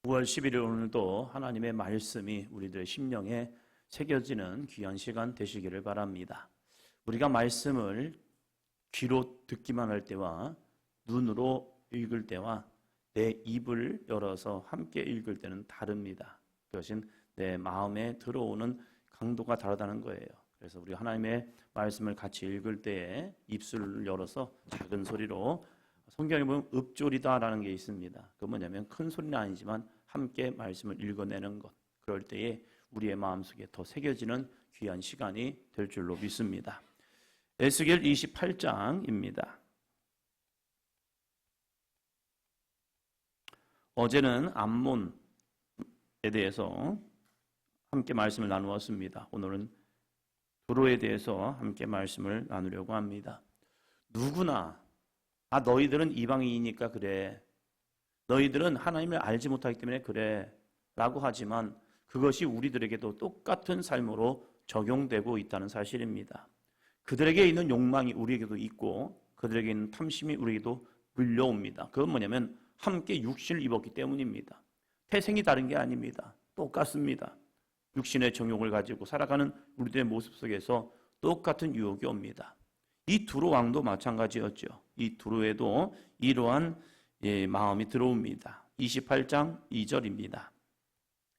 9월 11일 오늘도 하나님의 말씀이 우리들의 심령에 새겨지는 귀한 시간 되시기를 바랍니다. 우리가 말씀을 귀로 듣기만 할 때와 눈으로 읽을 때와 내 입을 열어서 함께 읽을 때는 다릅니다. 그것은 내 마음에 들어오는 강도가 다르다는 거예요. 그래서 우리 하나님의 말씀을 같이 읽을 때에 입술을 열어서 작은 소리로, 성경에 보면 읍조리다라는 게 있습니다. 그 뭐냐면 큰 소리는 아니지만 함께 말씀을 읽어내는 것. 그럴 때에 우리의 마음속에 더 새겨지는 귀한 시간이 될 줄로 믿습니다. 에스겔 28장입니다. 어제는 암몬에 대해서 함께 말씀을 나누었습니다. 오늘은 두로에 대해서 함께 말씀을 나누려고 합니다. 누구나 너희들은 이방인이니까 그래, 너희들은 하나님을 알지 못하기 때문에 그래 라고 하지만 그것이 우리들에게도 똑같은 삶으로 적용되고 있다는 사실입니다. 그들에게 있는 욕망이 우리에게도 있고 그들에게 있는 탐심이 우리에게도 물려옵니다. 그건 뭐냐면 함께 육신을 입었기 때문입니다. 태생이 다른 게 아닙니다. 똑같습니다. 육신의 정욕을 가지고 살아가는 우리들의 모습 속에서 똑같은 유혹이 옵니다. 이 두로 왕도 마찬가지였죠. 이 두로에도 이러한 마음이 들어옵니다. 28장 2절입니다.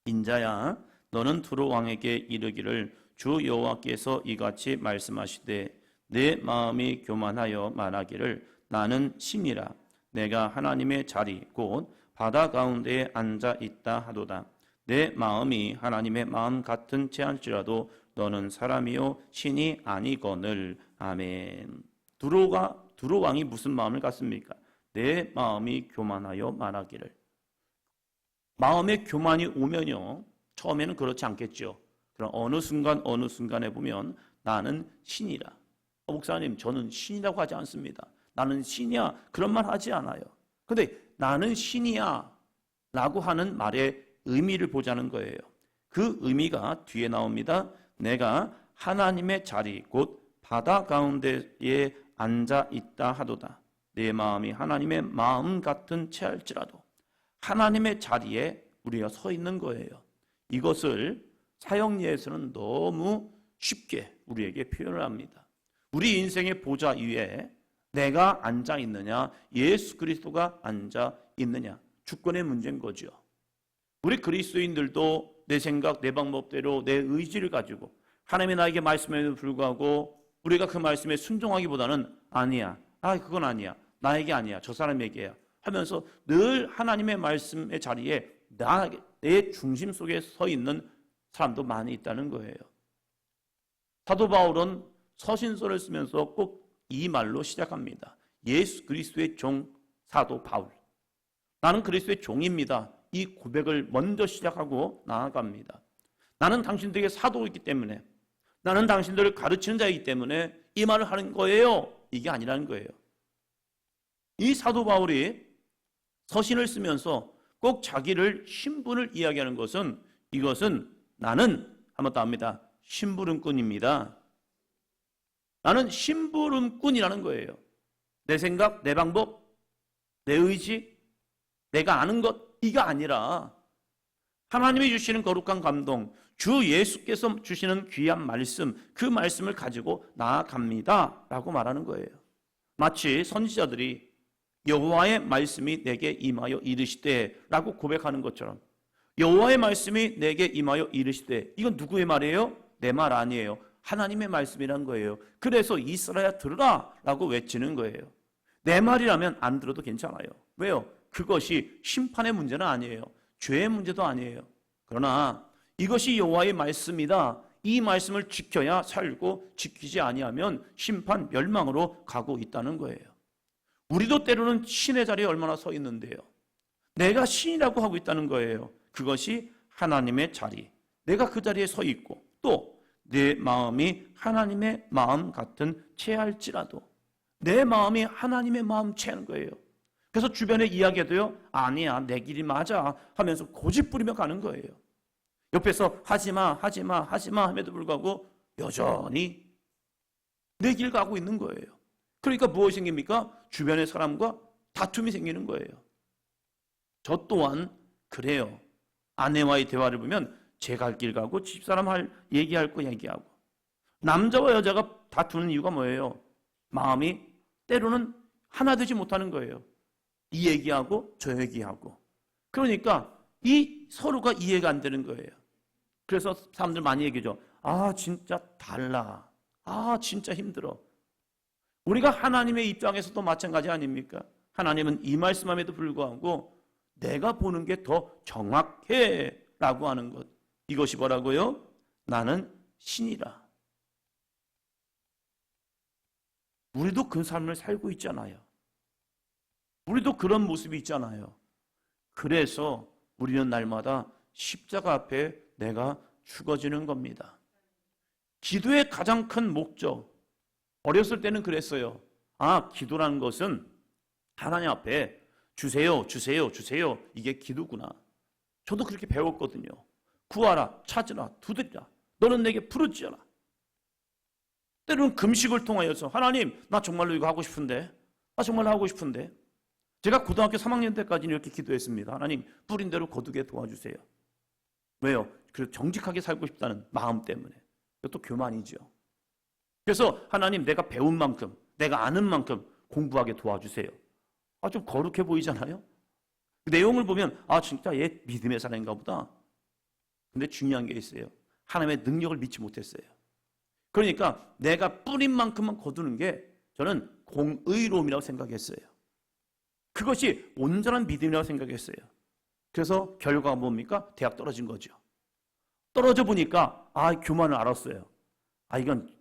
인자야, 너는 두로 왕에게 이르기를 주 여호와께서 이같이 말씀하시되 내 마음이 교만하여 말하기를 나는 신이라 내가 하나님의 자리 곧 바다 가운데에 앉아 있다 하도다. 내 마음이 하나님의 마음 같은 채할지라도 너는 사람이요 신이 아니거늘. 아멘. 두로 왕이 무슨 마음을 갖습니까? 내 마음이 교만하여 말하기를. 마음에 교만이 오면요, 처음에는 그렇지 않겠죠. 그럼 어느 순간에 보면 나는 신이라. 목사님, 저는 신이라고 하지 않습니다. 나는 신이야, 그런 말 하지 않아요. 근데 나는 신이야 라고 하는 말의 의미를 보자는 거예요. 그 의미가 뒤에 나옵니다. 내가 하나님의 자리 곧 바다 가운데에 앉아 있다 하도다. 내 마음이 하나님의 마음 같은 채할지라도. 하나님의 자리에 우리가 서 있는 거예요. 이것을 사형리에서는 너무 쉽게 우리에게 표현을 합니다. 우리 인생의 보좌 위에 내가 앉아 있느냐, 예수 그리스도가 앉아 있느냐, 주권의 문제인 거죠. 우리 그리스도인들도 내 생각, 내 방법대로 내 의지를 가지고 하나님이 나에게 말씀에도 불구하고 우리가 그 말씀에 순종하기보다는 아니야, 그건 아니야, 나에게 아니야, 저 사람에게야 하면서 늘 하나님의 말씀의 자리에 내 중심 속에 서 있는 사람도 많이 있다는 거예요. 사도 바울은 서신서를 쓰면서 꼭 이 말로 시작합니다. 예수 그리스도의 종 사도 바울. 나는 그리스도의 종입니다. 이 고백을 먼저 시작하고 나아갑니다. 나는 당신들에게 사도이기 때문에, 나는 당신들을 가르치는 자이기 때문에 이 말을 하는 거예요. 이게 아니라는 거예요. 이 사도 바울이 서신을 쓰면서 꼭 자기를 신분을 이야기하는 것은, 이것은 나는 한번 더 합니다. 심부름꾼입니다. 나는 심부름꾼이라는 거예요. 내 생각, 내 방법, 내 의지, 내가 아는 것, 이게 아니라 하나님이 주시는 거룩한 감동, 주 예수께서 주시는 귀한 말씀, 그 말씀을 가지고 나아갑니다 라고 말하는 거예요. 마치 선지자들이 여호와의 말씀이 내게 임하여 이르시되 라고 고백하는 것처럼, 여호와의 말씀이 내게 임하여 이르시되, 이건 누구의 말이에요? 내 말 아니에요. 하나님의 말씀이란 거예요. 그래서 이스라엘 들으라 라고 외치는 거예요. 내 말이라면 안 들어도 괜찮아요. 왜요? 그것이 심판의 문제는 아니에요. 죄의 문제도 아니에요. 그러나 이것이 여호와의 말씀이다. 이 말씀을 지켜야 살고 지키지 아니하면 심판, 멸망으로 가고 있다는 거예요. 우리도 때로는 신의 자리에 얼마나 서 있는데요. 내가 신이라고 하고 있다는 거예요. 그것이 하나님의 자리. 내가 그 자리에 서 있고 또 내 마음이 하나님의 마음 같은 채할지라도, 내 마음이 하나님의 마음 채하는 거예요. 그래서 주변에 이야기해도요, 아니야, 내 길이 맞아 하면서 고집부리며 가는 거예요. 옆에서 하지마 함에도 불구하고 여전히 내 길 가고 있는 거예요. 그러니까 무엇이 생깁니까? 주변의 사람과 다툼이 생기는 거예요. 저 또한 그래요. 아내와의 대화를 보면 제 갈 길 가고 집사람 얘기할 거 얘기하고. 남자와 여자가 다투는 이유가 뭐예요? 마음이 때로는 하나 되지 못하는 거예요. 이 얘기하고 저 얘기하고. 그러니까 이 서로가 이해가 안 되는 거예요. 그래서 사람들 많이 얘기하죠. 아, 진짜 달라. 아, 진짜 힘들어. 우리가 하나님의 입장에서도 마찬가지 아닙니까? 하나님은 이 말씀함에도 불구하고 내가 보는 게 더 정확해 라고 하는 것. 이것이 뭐라고요? 나는 신이라. 우리도 그 삶을 살고 있잖아요. 우리도 그런 모습이 있잖아요. 그래서 우리는 날마다 십자가 앞에 내가 죽어지는 겁니다. 기도의 가장 큰 목적, 어렸을 때는 그랬어요. 아, 기도라는 것은 하나님 앞에 주세요, 주세요, 주세요. 이게 기도구나. 저도 그렇게 배웠거든요. 구하라, 찾으라, 두드리라. 너는 내게 부르짖어라. 때로는 금식을 통하여서 하나님, 나 정말로 이거 하고 싶은데, 나 정말로 하고 싶은데. 제가 고등학교 3학년 때까지는 이렇게 기도했습니다. 하나님, 뿌린 대로 거두게 도와주세요. 왜요? 그래서 정직하게 살고 싶다는 마음 때문에. 이것도 교만이죠. 그래서 하나님, 내가 배운 만큼, 내가 아는 만큼 공부하게 도와주세요. 아, 좀 거룩해 보이잖아요? 그 내용을 보면 아, 진짜 얘 믿음의 사람인가 보다. 근데 중요한 게 있어요. 하나님의 능력을 믿지 못했어요. 그러니까 내가 뿌린 만큼만 거두는 게 저는 공의로움이라고 생각했어요. 그것이 온전한 믿음이라고 생각했어요. 그래서 결과가 뭡니까? 대학 떨어진 거죠. 떨어져 보니까 아, 교만을 알았어요. 아, 이건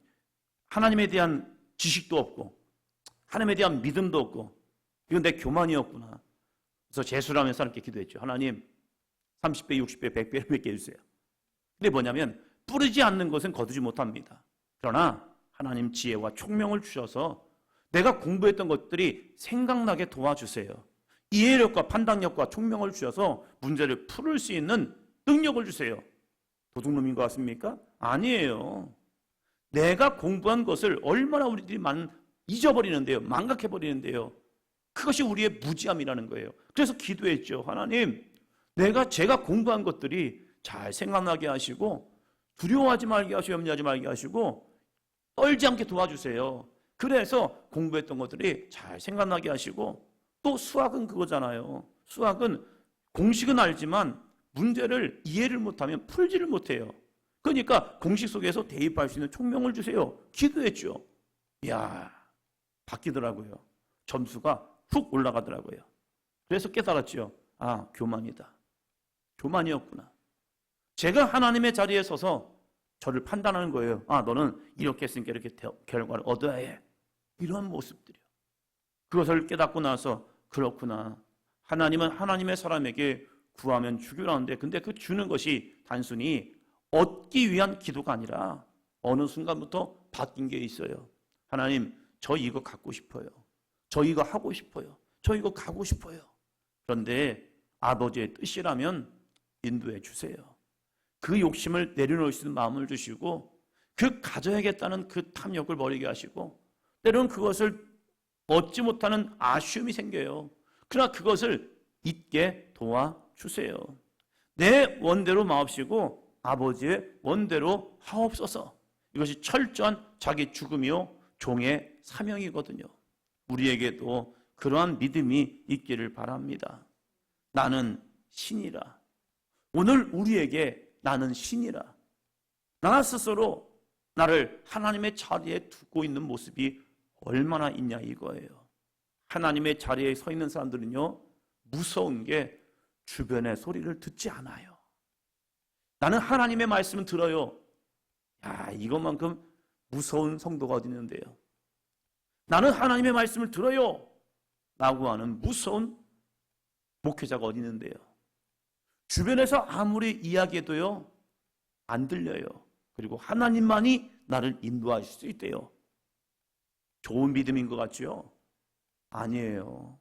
하나님에 대한 지식도 없고 하나님에 대한 믿음도 없고 이건 내 교만이었구나. 그래서 재수라면서 하나님께 기도했죠. 하나님 30배, 60배, 100배를 맺게 해주세요. 근데 뭐냐면 뿌리지 않는 것은 거두지 못합니다. 그러나 하나님 지혜와 총명을 주셔서 내가 공부했던 것들이 생각나게 도와주세요. 이해력과 판단력과 총명을 주셔서 문제를 풀을 수 있는 능력을 주세요. 도둑놈인 것 같습니까? 아니에요. 내가 공부한 것을 얼마나 우리들이 잊어버리는데요. 망각해버리는데요. 그것이 우리의 무지함이라는 거예요. 그래서 기도했죠. 하나님, 제가 공부한 것들이 잘 생각나게 하시고 두려워하지 말게 하시고 염려하지 말게 하시고 떨지 않게 도와주세요. 그래서 공부했던 것들이 잘 생각나게 하시고 또 수학은 그거잖아요. 수학은 공식은 알지만 문제를 이해를 못하면 풀지를 못해요. 그러니까 공식 속에서 대입할 수 있는 총명을 주세요. 기도했죠. 이야, 바뀌더라고요. 점수가 훅 올라가더라고요. 그래서 깨달았죠. 아, 교만이다. 교만이었구나. 제가 하나님의 자리에 서서 저를 판단하는 거예요. 아, 너는 이렇게 했으니까 이렇게 결과를 얻어야 해. 이러한 모습들이요. 그것을 깨닫고 나서 그렇구나. 하나님은 하나님의 사람에게 구하면 주기로 하는데 근데 그 주는 것이 단순히 얻기 위한 기도가 아니라 어느 순간부터 바뀐 게 있어요. 하나님, 저 이거 갖고 싶어요. 저 이거 하고 싶어요. 저 이거 가고 싶어요. 그런데 아버지의 뜻이라면 인도해 주세요. 그 욕심을 내려놓을 수 있는 마음을 주시고 그 가져야겠다는 그 탐욕을 버리게 하시고 때로는 그것을 얻지 못하는 아쉬움이 생겨요. 그러나 그것을 잊게 도와주세요. 내 원대로 마옵시고 아버지의 원대로 하옵소서. 이것이 철저한 자기 죽음이요 종의 사명이거든요. 우리에게도 그러한 믿음이 있기를 바랍니다. 나는 신이라. 오늘 우리에게 나는 신이라. 나 스스로 나를 하나님의 자리에 두고 있는 모습이 얼마나 있냐 이거예요. 하나님의 자리에 서 있는 사람들은요, 무서운 게 주변의 소리를 듣지 않아요. 나는 하나님의 말씀을 들어요. 야, 이것만큼 무서운 성도가 어디 있는데요. 나는 하나님의 말씀을 들어요 라고 하는 무서운 목회자가 어디 있는데요. 주변에서 아무리 이야기해도요 안 들려요. 그리고 하나님만이 나를 인도하실 수 있대요. 좋은 믿음인 것 같죠? 아니에요.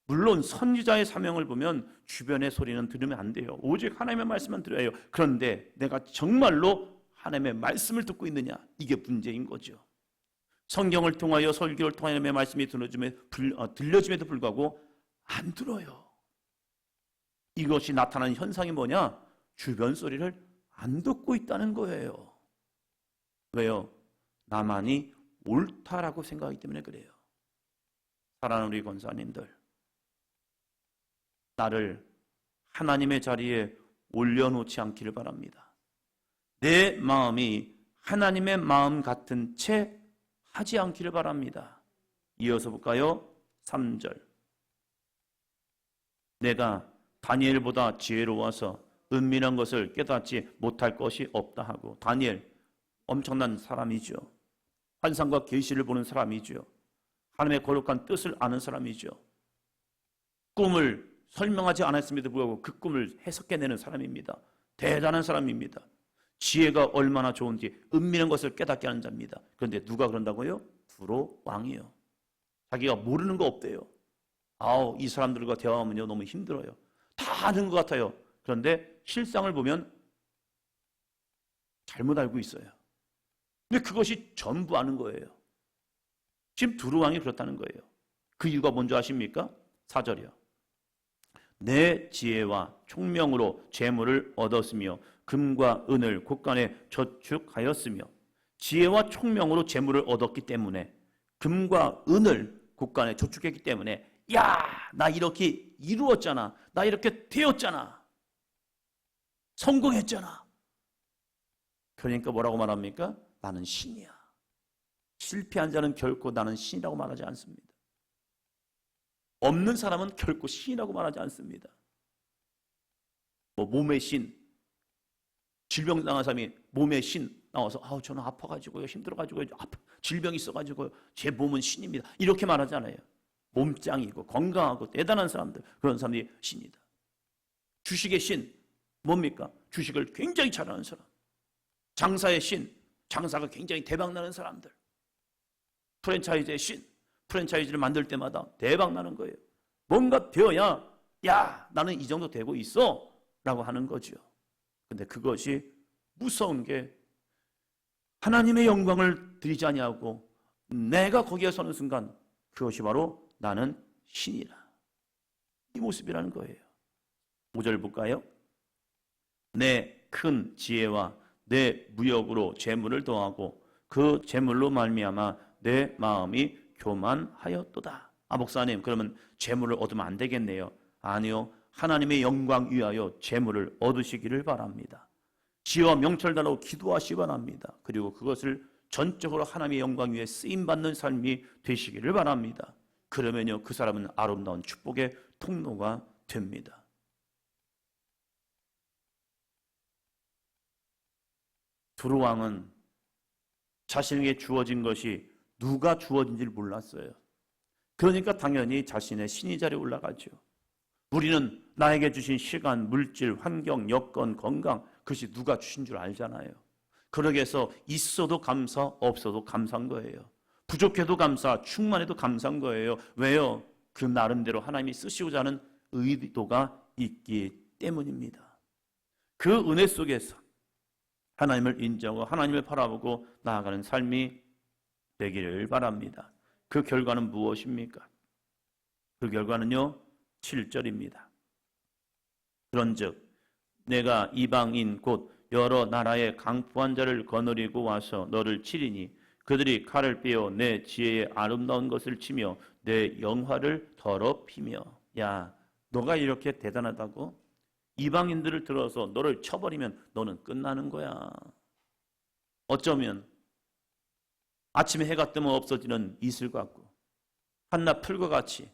물론 선지자의 사명을 보면 주변의 소리는 들으면 안 돼요. 오직 하나님의 말씀만 들어야 해요. 그런데 내가 정말로 하나님의 말씀을 듣고 있느냐, 이게 문제인 거죠. 성경을 통하여 설교를 통하여 하나님의 말씀이 들려짐에도 불구하고 안 들어요. 이것이 나타나는 현상이 뭐냐? 주변 소리를 안 듣고 있다는 거예요. 왜요? 나만이 옳다라고 생각하기 때문에 그래요. 사랑하는 우리 권사님들, 나를 하나님의 자리에 올려놓지 않기를 바랍니다. 내 마음이 하나님의 마음 같은 채 하지 않기를 바랍니다. 이어서 볼까요? 3절. 내가 다니엘보다 지혜로워서 은밀한 것을 깨닫지 못할 것이 없다 하고, 다니엘 엄청난 사람이죠. 환상과 계시를 보는 사람이죠. 하나님의 거룩한 뜻을 아는 사람이죠. 꿈을 설명하지 않았음에도 불구하고 그 꿈을 해석해내는 사람입니다. 대단한 사람입니다. 지혜가 얼마나 좋은지 은밀한 것을 깨닫게 하는 자입니다. 그런데 누가 그런다고요? 두로 왕이요. 자기가 모르는 거 없대요. 이 사람들과 대화하면요 너무 힘들어요. 다 아는 것 같아요. 그런데 실상을 보면 잘못 알고 있어요. 근데 그것이 전부 아는 거예요. 지금 두로 왕이 그렇다는 거예요. 그 이유가 뭔지 아십니까? 4절이요. 내 지혜와 총명으로 재물을 얻었으며 금과 은을 곳간에 저축하였으며, 지혜와 총명으로 재물을 얻었기 때문에, 금과 은을 곳간에 저축했기 때문에, 나 이렇게 이루었잖아. 나 이렇게 되었잖아. 성공했잖아. 그러니까 뭐라고 말합니까? 나는 신이야. 실패한 자는 결코 나는 신이라고 말하지 않습니다. 없는 사람은 결코 신이라고 말하지 않습니다. 몸의 신, 질병 당한 사람이 몸의 신 나와서 저는 아파가지고요, 힘들어가지고요, 질병이 있어가지고요, 제 몸은 신입니다, 이렇게 말하잖아요. 몸짱이고 건강하고 대단한 사람들, 그런 사람들이 신이다. 주식의 신 뭡니까? 주식을 굉장히 잘하는 사람. 장사의 신, 장사가 굉장히 대박나는 사람들. 프랜차이즈의 신, 프랜차이즈를 만들 때마다 대박나는 거예요. 뭔가 되어야 나는 이 정도 되고 있어 라고 하는 거죠. 근데 그것이 무서운 게, 하나님의 영광을 드리지 아니하고 내가 거기에 서는 순간 그것이 바로 나는 신이라, 이 모습이라는 거예요. 5절 볼까요? 내 큰 지혜와 내 무역으로 재물을 더하고 그 재물로 말미암아 내 마음이 교만하였도다. 목사님, 그러면 재물을 얻으면 안 되겠네요. 아니요, 하나님의 영광 위하여 재물을 얻으시기를 바랍니다. 지혜와 명철달라고 기도하시기 바랍니다. 그리고 그것을 전적으로 하나님의 영광 위에 쓰임받는 삶이 되시기를 바랍니다. 그러면요, 그 사람은 아름다운 축복의 통로가 됩니다. 두로 왕은 자신에게 주어진 것이 누가 주어진지를 몰랐어요. 그러니까 당연히 자신의 신의 자리에 올라가죠. 우리는 나에게 주신 시간, 물질, 환경, 여건, 건강, 그것이 누가 주신 줄 알잖아요. 그러기 위해서 있어도 감사, 없어도 감사한 거예요. 부족해도 감사, 충만해도 감사한 거예요. 왜요? 그 나름대로 하나님이 쓰시고자 하는 의도가 있기 때문입니다. 그 은혜 속에서 하나님을 인정하고 하나님을 바라보고 나아가는 삶이 되기를 바랍니다. 그 결과는 무엇입니까? 그 결과는요, 7절입니다. 그런즉 내가 이방인 곧 여러 나라의 강포한 자를 거느리고 와서 너를 치리니 그들이 칼을 빼어 내 지혜의 아름다운 것을 치며 내 영화를 더럽히며. 너가 이렇게 대단하다고? 이방인들을 들어서 너를 쳐버리면 너는 끝나는 거야. 어쩌면 아침에 해가 뜨면 없어지는 이슬 같고 한낮 풀과 같이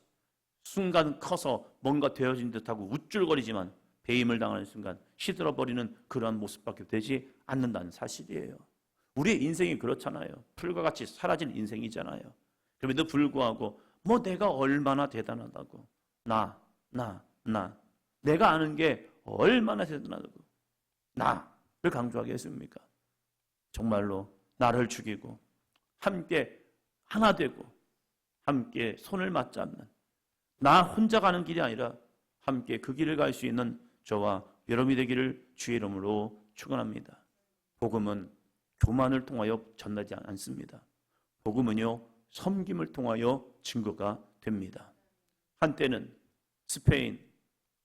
순간 커서 뭔가 되어진 듯하고 우쭐거리지만 배임을 당하는 순간 시들어버리는 그러한 모습밖에 되지 않는다는 사실이에요. 우리의 인생이 그렇잖아요. 풀과 같이 사라진 인생이잖아요. 그럼에도 불구하고 내가 얼마나 대단하다고, 내가 아는 게 얼마나 대단하다고 나를 강조하겠습니까? 정말로 나를 죽이고 함께 하나 되고 함께 손을 맞잡는, 나 혼자 가는 길이 아니라 함께 그 길을 갈 수 있는 저와 여러분이 되기를 주의 이름으로 축원합니다. 복음은 교만을 통하여 전하지 않습니다. 복음은요, 섬김을 통하여 증거가 됩니다. 한때는 스페인,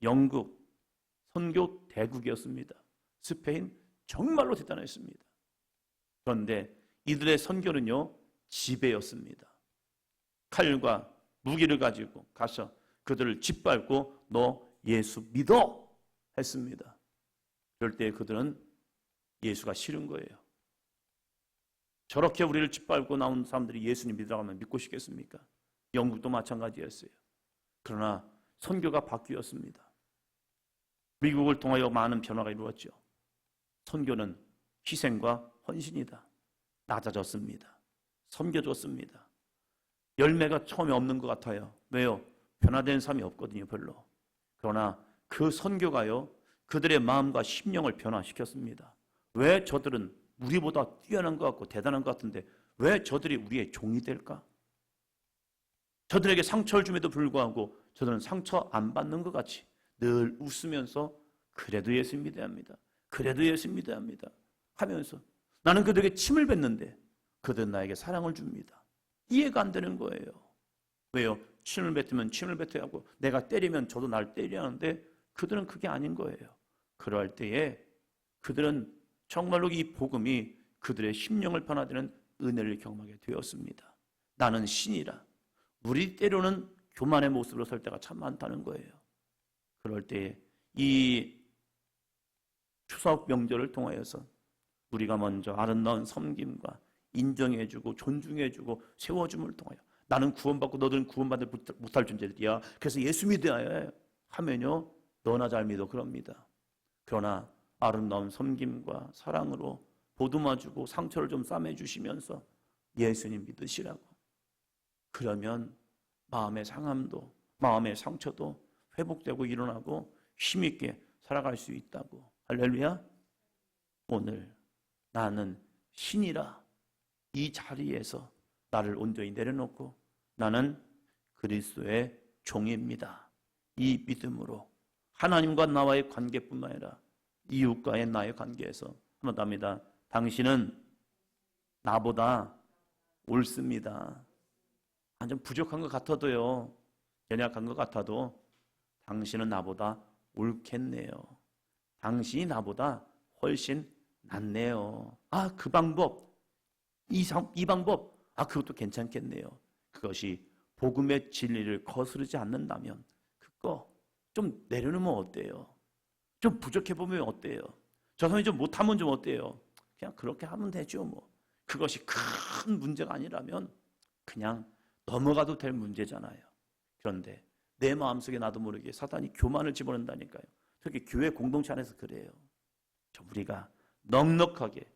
영국, 선교 대국이었습니다. 스페인 정말로 대단했습니다. 그런데 이들의 선교는요, 지배였습니다. 칼과 무기를 가지고 가서 그들을 짓밟고 너 예수 믿어 했습니다. 그럴 때 그들은 예수가 싫은 거예요. 저렇게 우리를 짓밟고 나온 사람들이 예수님 믿으라고 하면 믿고 싶겠습니까? 영국도 마찬가지였어요. 그러나 선교가 바뀌었습니다. 미국을 통하여 많은 변화가 이루어졌죠. 선교는 희생과 헌신이다. 낮아졌습니다. 섬겨졌습니다. 열매가 처음에 없는 것 같아요. 왜요? 변화된 사람이 없거든요, 별로. 그러나 그 선교가요, 그들의 마음과 심령을 변화시켰습니다. 왜 저들은 우리보다 뛰어난 것 같고 대단한 것 같은데 왜 저들이 우리의 종이 될까? 저들에게 상처를 줌에도 불구하고 저들은 상처 안 받는 것 같이 늘 웃으면서 그래도 예수 믿어야 합니다. 그래도 예수 믿어야 합니다. 하면서 나는 그들에게 침을 뱉는데 그들은 나에게 사랑을 줍니다. 이해가 안 되는 거예요. 왜요? 침을 뱉으면 침을 뱉어야 하고 내가 때리면 저도 날 때려야 하는데 그들은 그게 아닌 거예요. 그럴 때에 그들은 정말로 이 복음이 그들의 심령을 변화되는 은혜를 경험하게 되었습니다. 나는 신이라. 우리 때로는 교만의 모습으로 설 때가 참 많다는 거예요. 그럴 때에 이 추석 명절을 통하여서 우리가 먼저 아름다운 섬김과 인정해주고 존중해주고 세워줌을 통하여 나는 구원받고 너들은 구원받을 못할 존재들이야. 그래서 예수 믿어야 해. 하면요 너나 잘 믿어 그럽니다. 그러나 아름다운 섬김과 사랑으로 보듬어주고 상처를 좀 싸매주시면서 예수님 믿으시라고. 그러면 마음의 상함도 마음의 상처도 회복되고 일어나고 힘있게 살아갈 수 있다고. 할렐루야. 오늘 나는 신이라 이 자리에서 나를 온전히 내려놓고 나는 그리스도의 종입니다. 이 믿음으로 하나님과 나와의 관계뿐만 아니라 이웃과의 나의 관계에서 한번 더 합니다. 당신은 나보다 옳습니다. 좀 부족한 것 같아도요, 연약한 것 같아도 당신은 나보다 옳겠네요. 당신이 나보다 훨씬 낫네요. 아, 그 방법, 이 방법, 아, 그것도 괜찮겠네요. 그것이 복음의 진리를 거스르지 않는다면 그거 좀 내려놓으면 어때요? 좀 부족해 보면 어때요? 저 사람이 좀 못하면 좀 어때요? 그냥 그렇게 하면 되죠 뭐. 그것이 큰 문제가 아니라면 그냥 넘어가도 될 문제잖아요. 그런데 내 마음속에 나도 모르게 사탄이 교만을 집어넣는다니까요. 특히 교회 공동체 안에서 그래요. 우리가 넉넉하게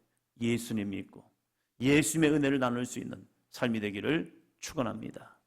예수님 믿고 예수님의 은혜를 나눌 수 있는 삶이 되기를 축원합니다.